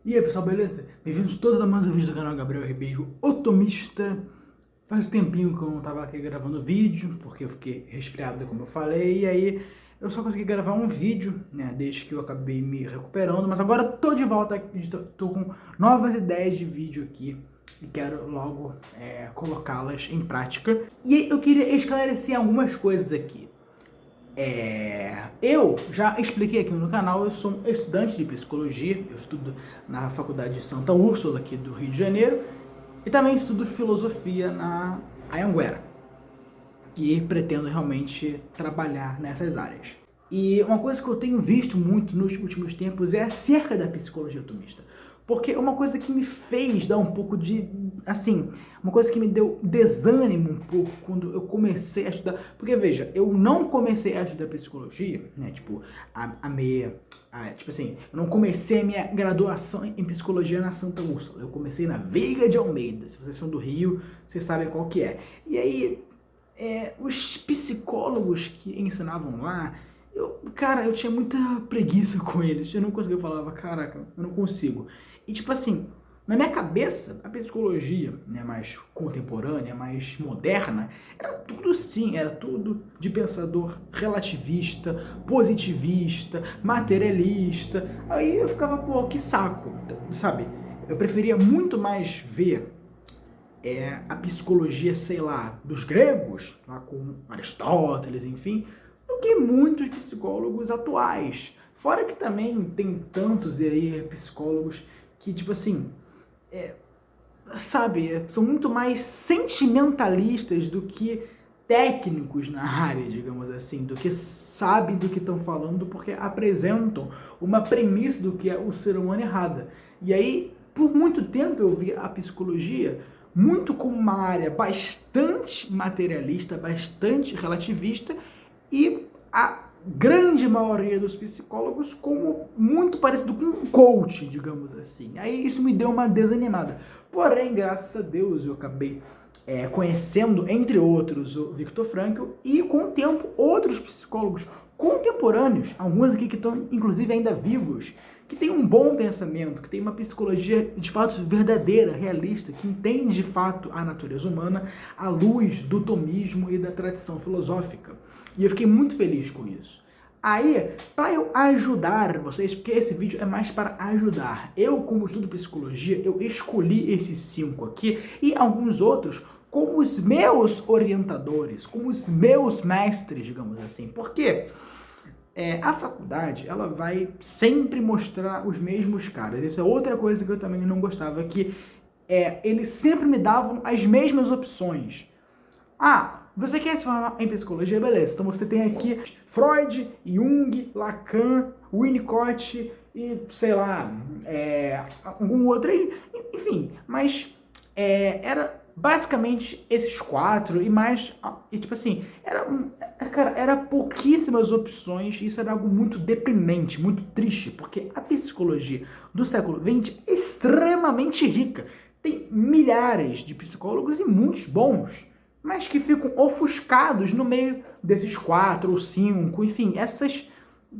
E aí pessoal, beleza? Bem-vindos todos a mais um vídeo do canal Gabriel Ribeiro, otomista. Faz um tempinho que eu não tava aqui gravando vídeo, porque eu fiquei resfriado, como eu falei, e aí eu só consegui gravar um vídeo, né, desde que eu acabei me recuperando, mas agora tô de volta, tô com novas ideias de vídeo aqui e quero logo colocá-las em prática. E aí eu queria esclarecer algumas coisas aqui. Eu já expliquei aqui no canal, eu sou um estudante de psicologia, eu estudo na Faculdade de Santa Úrsula, aqui do Rio de Janeiro, e também estudo filosofia na Anhanguera, e pretendo realmente trabalhar nessas áreas. E uma coisa que eu tenho visto muito nos últimos tempos é acerca da psicologia otomista. Porque uma coisa que me fez dar um pouco de, assim, uma coisa que me deu desânimo um pouco quando eu comecei a estudar. Porque, veja, eu não comecei a estudar psicologia, né, tipo, tipo assim, eu não comecei a minha graduação em psicologia na Santa Úrsula. Eu comecei na Veiga de Almeida. Se vocês são do Rio, vocês sabem qual que é. E aí, os psicólogos que ensinavam lá, eu tinha muita preguiça com eles. Eu não conseguia, eu falava, caraca, eu não consigo. E tipo assim, na minha cabeça, a psicologia, né, mais contemporânea, mais moderna, era tudo sim, era tudo de pensador relativista, positivista, materialista. Aí eu ficava, pô, que saco, sabe? Eu preferia muito mais ver a psicologia, sei lá, dos gregos, lá com Aristóteles, enfim, do que muitos psicólogos atuais. Fora que também tem tantos aí psicólogos que, tipo assim, sabe, são muito mais sentimentalistas do que técnicos na área, digamos assim, do que sabem do que estão falando, porque apresentam uma premissa do que é o ser humano errada. E aí, por muito tempo eu vi a psicologia muito como uma área bastante materialista, bastante relativista, e a grande maioria dos psicólogos como muito parecido com um coach, digamos assim. Aí isso me deu uma desanimada. Porém, graças a Deus, eu acabei conhecendo, entre outros, o Viktor Frankl, e com o tempo outros psicólogos contemporâneos, alguns aqui que estão inclusive ainda vivos, que tem um bom pensamento, que tem uma psicologia de fato verdadeira, realista, que entende de fato a natureza humana à luz do tomismo e da tradição filosófica. E eu fiquei muito feliz com isso. Aí, para eu ajudar vocês, porque esse vídeo é mais para ajudar, eu, como estudo psicologia, eu escolhi esses 5 aqui e alguns outros como os meus orientadores, como os meus mestres, digamos assim. Porque a faculdade, ela vai sempre mostrar os mesmos caras. Isso é outra coisa que eu também não gostava, que eles sempre me davam as mesmas opções. Você quer se formar em psicologia? Beleza, então você tem aqui Freud, Jung, Lacan, Winnicott e, sei lá, algum outro aí, enfim, mas era basicamente esses 4 e mais, e tipo assim, era pouquíssimas opções, e isso era algo muito deprimente, muito triste, porque a psicologia do século XX é extremamente rica, tem milhares de psicólogos e muitos bons, mas que ficam ofuscados no meio desses 4 ou 5, enfim,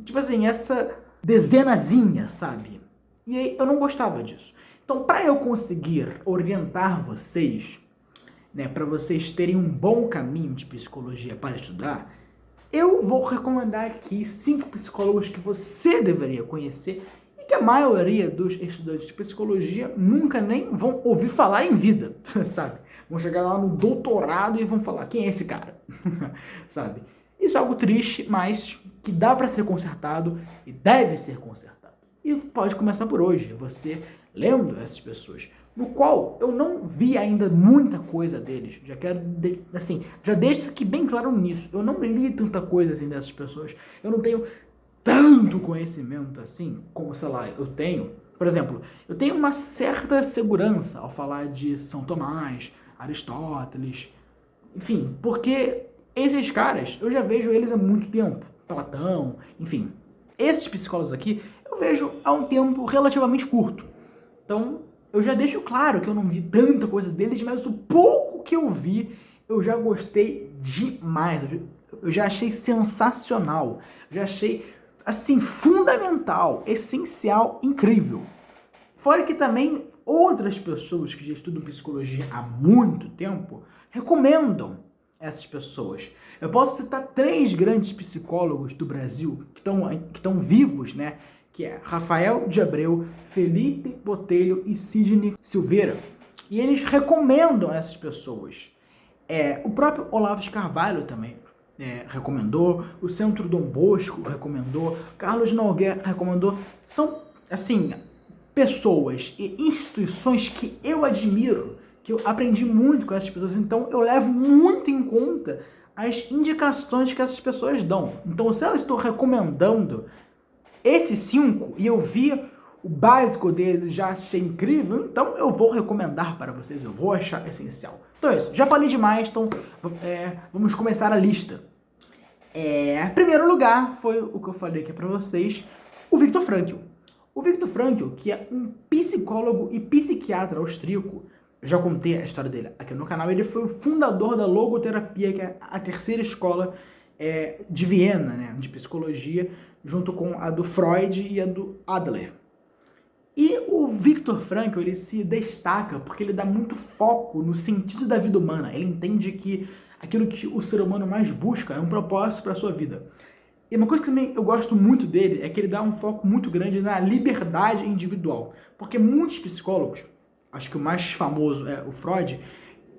tipo assim, essa dezenazinha, sabe? E aí eu não gostava disso. Então, para eu conseguir orientar vocês, né, para vocês terem um bom caminho de psicologia para estudar, eu vou recomendar aqui 5 psicólogos que você deveria conhecer e que a maioria dos estudantes de psicologia nunca nem vão ouvir falar em vida, sabe? Vão chegar lá no doutorado e vão falar, quem é esse cara? Sabe? Isso é algo triste, mas que dá para ser consertado e deve ser consertado. E pode começar por hoje, você lendo essas pessoas, no qual eu não vi ainda muita coisa deles. Já quero, assim, já deixo isso aqui bem claro nisso. Eu não li tanta coisa assim dessas pessoas. Eu não tenho tanto conhecimento assim, como, sei lá, eu tenho. Por exemplo, eu tenho uma certa segurança ao falar de São Tomás, Aristóteles, enfim, porque esses caras, eu já vejo eles há muito tempo. Platão, enfim. Esses psicólogos aqui, eu vejo há um tempo relativamente curto. Então, eu já deixo claro que eu não vi tanta coisa deles, mas o pouco que eu vi, eu já gostei demais. Eu já achei sensacional. Já achei, assim, fundamental, essencial, incrível. Fora que também outras pessoas que já estudam psicologia há muito tempo recomendam essas pessoas. Eu posso citar 3 grandes psicólogos do Brasil que estão vivos, né? Que é Rafael de Abreu, Felipe Botelho e Sidney Silveira. E eles recomendam essas pessoas. O próprio Olavo de Carvalho também recomendou, o Centro Dom Bosco recomendou, Carlos Nogueira recomendou. São, assim, pessoas e instituições que eu admiro, que eu aprendi muito com essas pessoas, então eu levo muito em conta as indicações que essas pessoas dão. Então, se elas estão recomendando esses 5 e eu vi o básico deles, já achei incrível, então eu vou recomendar para vocês, eu vou achar essencial. Então é isso, já falei demais, então vamos começar a lista. Em primeiro lugar, foi o que eu falei aqui para vocês, o Viktor Frankl. O Viktor Frankl, que é um psicólogo e psiquiatra austríaco, eu já contei a história dele aqui no canal, ele foi o fundador da logoterapia, que é a terceira escola de Viena, né, de psicologia, junto com a do Freud e a do Adler. E o Viktor Frankl, ele se destaca porque ele dá muito foco no sentido da vida humana. Ele entende que aquilo que o ser humano mais busca é um propósito para a sua vida. E uma coisa que também eu gosto muito dele é que ele dá um foco muito grande na liberdade individual. Porque muitos psicólogos, acho que o mais famoso é o Freud,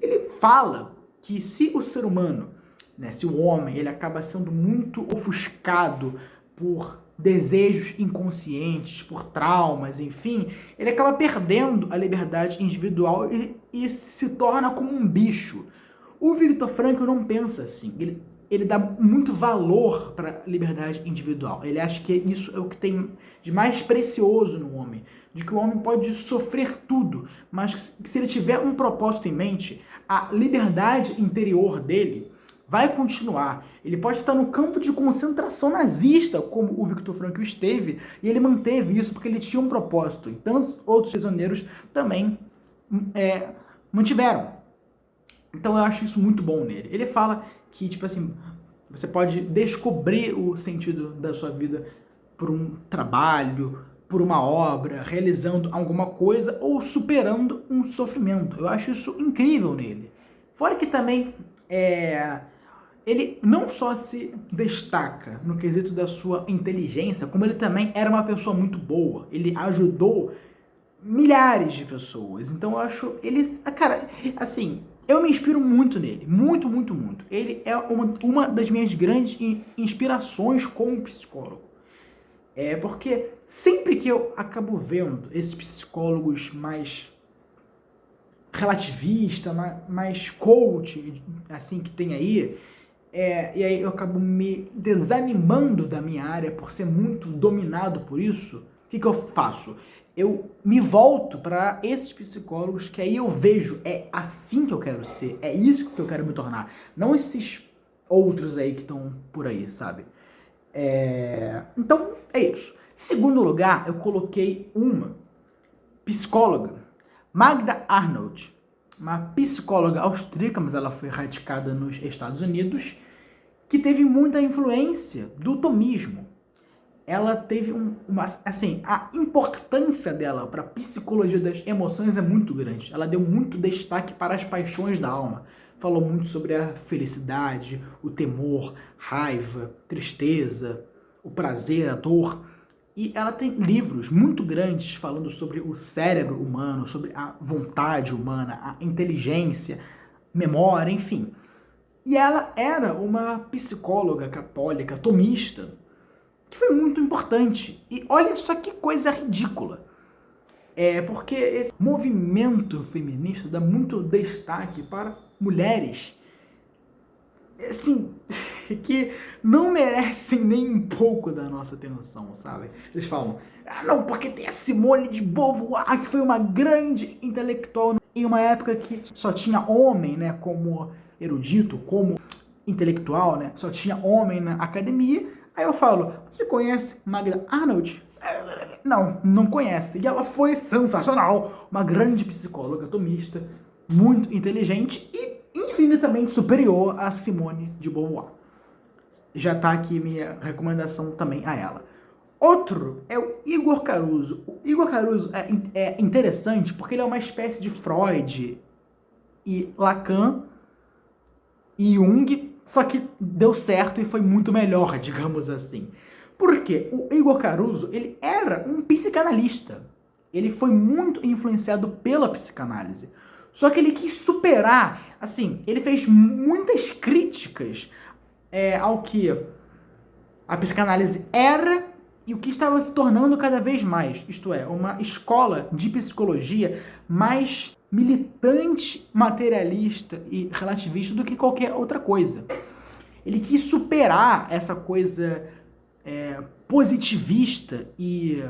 ele fala que se o ser humano, né, se o homem, ele acaba sendo muito ofuscado por desejos inconscientes, por traumas, enfim, ele acaba perdendo a liberdade individual e se torna como um bicho. O Viktor Frankl não pensa assim. Ele dá muito valor para a liberdade individual. Ele acha que isso é o que tem de mais precioso no homem, de que o homem pode sofrer tudo, mas que se ele tiver um propósito em mente, a liberdade interior dele vai continuar. Ele pode estar no campo de concentração nazista, como o Viktor Frankl esteve, e ele manteve isso porque ele tinha um propósito. E tantos outros prisioneiros também mantiveram. Então eu acho isso muito bom nele. Ele fala que, tipo assim, você pode descobrir o sentido da sua vida por um trabalho, por uma obra, realizando alguma coisa ou superando um sofrimento. Eu acho isso incrível nele. Fora que também ele não só se destaca no quesito da sua inteligência, como ele também era uma pessoa muito boa. Ele ajudou milhares de pessoas. Então eu acho ele, cara, assim, eu me inspiro muito nele, muito, muito, muito. Ele é uma das minhas grandes inspirações como psicólogo. Porque sempre que eu acabo vendo esses psicólogos mais relativista, mais coach, assim, que tem aí, e aí eu acabo me desanimando da minha área por ser muito dominado por isso. O que eu faço? Eu me volto para esses psicólogos que aí eu vejo, é assim que eu quero ser, é isso que eu quero me tornar. Não esses outros aí que estão por aí, sabe? Então, é isso. Segundo lugar, eu coloquei uma psicóloga, Magda Arnold, uma psicóloga austríaca, mas ela foi radicada nos Estados Unidos, que teve muita influência do tomismo. Ela teve assim, a importância dela para a psicologia das emoções é muito grande. Ela deu muito destaque para as paixões da alma. Falou muito sobre a felicidade, o temor, raiva, tristeza, o prazer, a dor. E ela tem livros muito grandes falando sobre o cérebro humano, sobre a vontade humana, a inteligência, memória, enfim. E ela era uma psicóloga católica, tomista, que foi muito importante. E olha só que coisa ridícula. Porque esse movimento feminista dá muito destaque para mulheres, assim, que não merecem nem um pouco da nossa atenção, sabe? Eles falam, não, porque tem a Simone de Beauvoir, que foi uma grande intelectual em uma época que só tinha homem, né, como erudito, como intelectual, né, só tinha homem na academia. Aí eu falo, você conhece Magda Arnold? Não conhece. E ela foi sensacional, uma grande psicóloga tomista, muito inteligente e infinitamente superior a Simone de Beauvoir. Já tá aqui minha recomendação também a ela. Outro é o Igor Caruso. O Igor Caruso é interessante porque ele é uma espécie de Freud e Lacan e Jung, só que deu certo e foi muito melhor, digamos assim. Por quê? O Igor Caruso, ele era um psicanalista. Ele foi muito influenciado pela psicanálise. Só que ele quis superar, assim, ele fez muitas críticas ao que a psicanálise era e o que estava se tornando cada vez mais. Isto é, uma escola de psicologia mais militante, materialista e relativista do que qualquer outra coisa. Ele quis superar essa coisa positivista e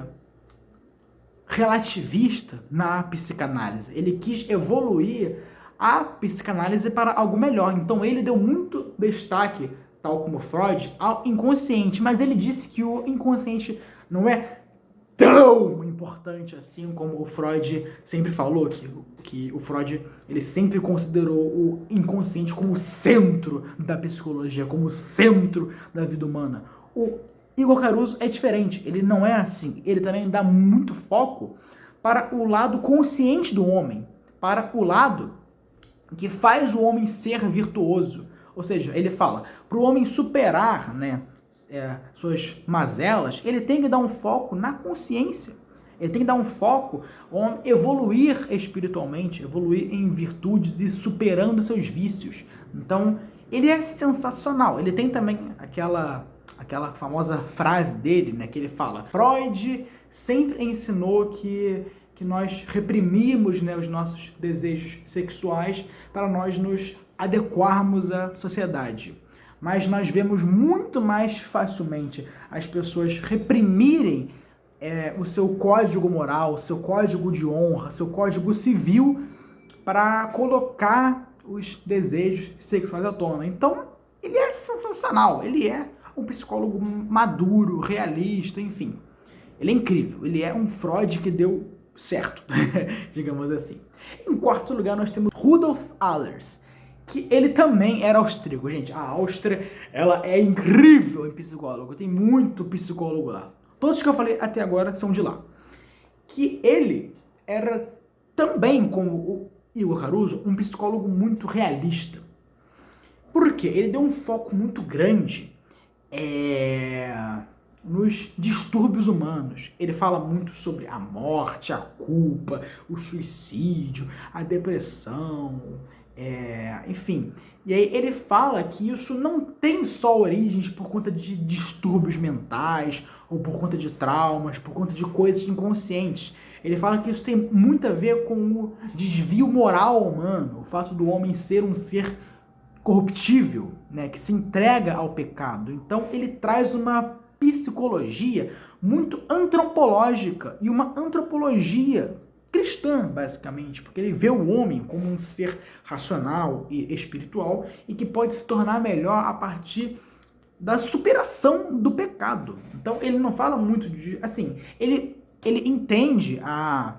relativista na psicanálise. Ele quis evoluir a psicanálise para algo melhor. Então ele deu muito destaque, tal como Freud, ao inconsciente. Mas ele disse que o inconsciente não é tão importante assim como o Freud sempre falou, que o Freud ele sempre considerou o inconsciente como o centro da psicologia, como o centro da vida humana. O Igor Caruso é diferente, ele não é assim, ele também dá muito foco para o lado consciente do homem, para o lado que faz o homem ser virtuoso. Ou seja, ele fala, para o homem superar, né, suas mazelas, ele tem que dar um foco na consciência. Ele tem que dar um foco em evoluir espiritualmente, evoluir em virtudes e superando seus vícios. Então, ele é sensacional. Ele tem também aquela famosa frase dele, né, que ele fala: Freud sempre ensinou que nós reprimimos, né, os nossos desejos sexuais para nós nos adequarmos à sociedade. Mas nós vemos muito mais facilmente as pessoas reprimirem o seu código moral, o seu código de honra, seu código civil para colocar os desejos sexuais à tona. Então, ele é sensacional, ele é um psicólogo maduro, realista, enfim. Ele é incrível, ele é um Freud que deu certo, digamos assim. Em quarto lugar, nós temos Rudolf Allers, que ele também era austríaco. Gente, a Áustria, ela é incrível em psicólogo, tem muito psicólogo lá. Todos que eu falei até agora são de lá. Que ele era também, como o Igor Caruso, um psicólogo muito realista. Por quê? Ele deu um foco muito grande nos distúrbios humanos. Ele fala muito sobre a morte, a culpa, o suicídio, a depressão, enfim. E aí ele fala que isso não tem só origens por conta de distúrbios mentais, ou por conta de traumas, por conta de coisas inconscientes. Ele fala que isso tem muito a ver com o desvio moral humano, o fato do homem ser um ser corruptível, né, que se entrega ao pecado. Então ele traz uma psicologia muito antropológica e uma antropologia cristã, basicamente, porque ele vê o homem como um ser racional e espiritual e que pode se tornar melhor a partir da superação do pecado. Então ele não fala muito de... Assim, ele entende a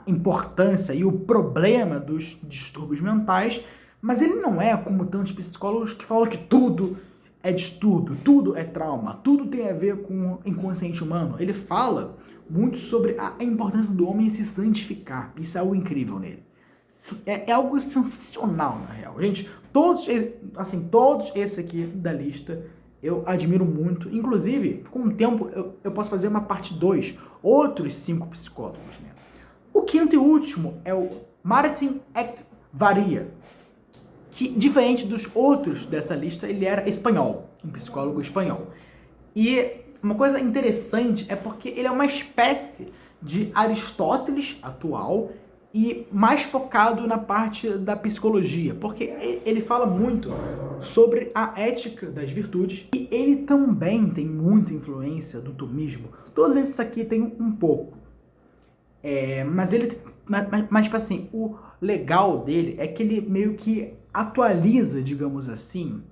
importância e o problema dos distúrbios mentais, mas ele não é como tantos psicólogos que falam que tudo é distúrbio, tudo é trauma, tudo tem a ver com o inconsciente humano. Ele fala muito sobre a importância do homem se santificar. Isso é algo incrível nele. É algo sensacional, na real. Gente, todos esses aqui da lista eu admiro muito. Inclusive, com o tempo, eu posso fazer uma parte 2, outros 5 psicólogos, né? O quinto e último é o Martin Echevarria, que, diferente dos outros dessa lista, ele era espanhol, um psicólogo espanhol. E uma coisa interessante é porque ele é uma espécie de Aristóteles atual e mais focado na parte da psicologia, porque ele fala muito sobre a ética das virtudes e ele também tem muita influência do tomismo. Todos esses aqui tem um pouco. Mas tipo assim, o legal dele é que ele meio que atualiza, digamos assim,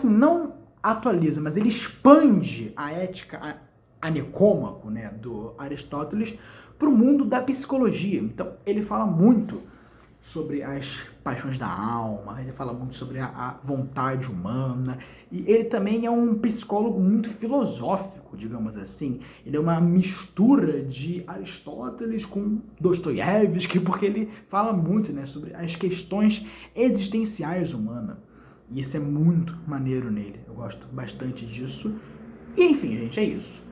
não atualiza, mas ele expande a ética a Nicômaco, né, do Aristóteles, para o mundo da psicologia. Então ele fala muito sobre as paixões da alma, ele fala muito sobre a vontade humana, e ele também é um psicólogo muito filosófico, digamos assim. Ele é uma mistura de Aristóteles com Dostoiévski, porque ele fala muito, né, sobre as questões existenciais humanas. E isso é muito maneiro nele, eu gosto bastante disso. E enfim, gente, é isso.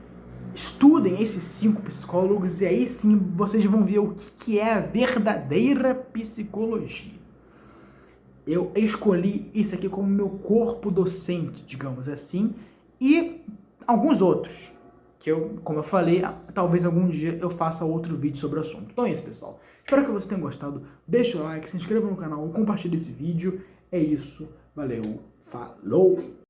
Estudem esses 5 psicólogos e aí sim vocês vão ver o que é a verdadeira psicologia. Eu escolhi isso aqui como meu corpo docente, digamos assim, e alguns outros, que eu, como eu falei, talvez algum dia eu faça outro vídeo sobre o assunto. Então é isso, pessoal. Espero que vocês tenham gostado. Deixa o like, se inscreva no canal, compartilhe esse vídeo. É isso. Valeu. Falou!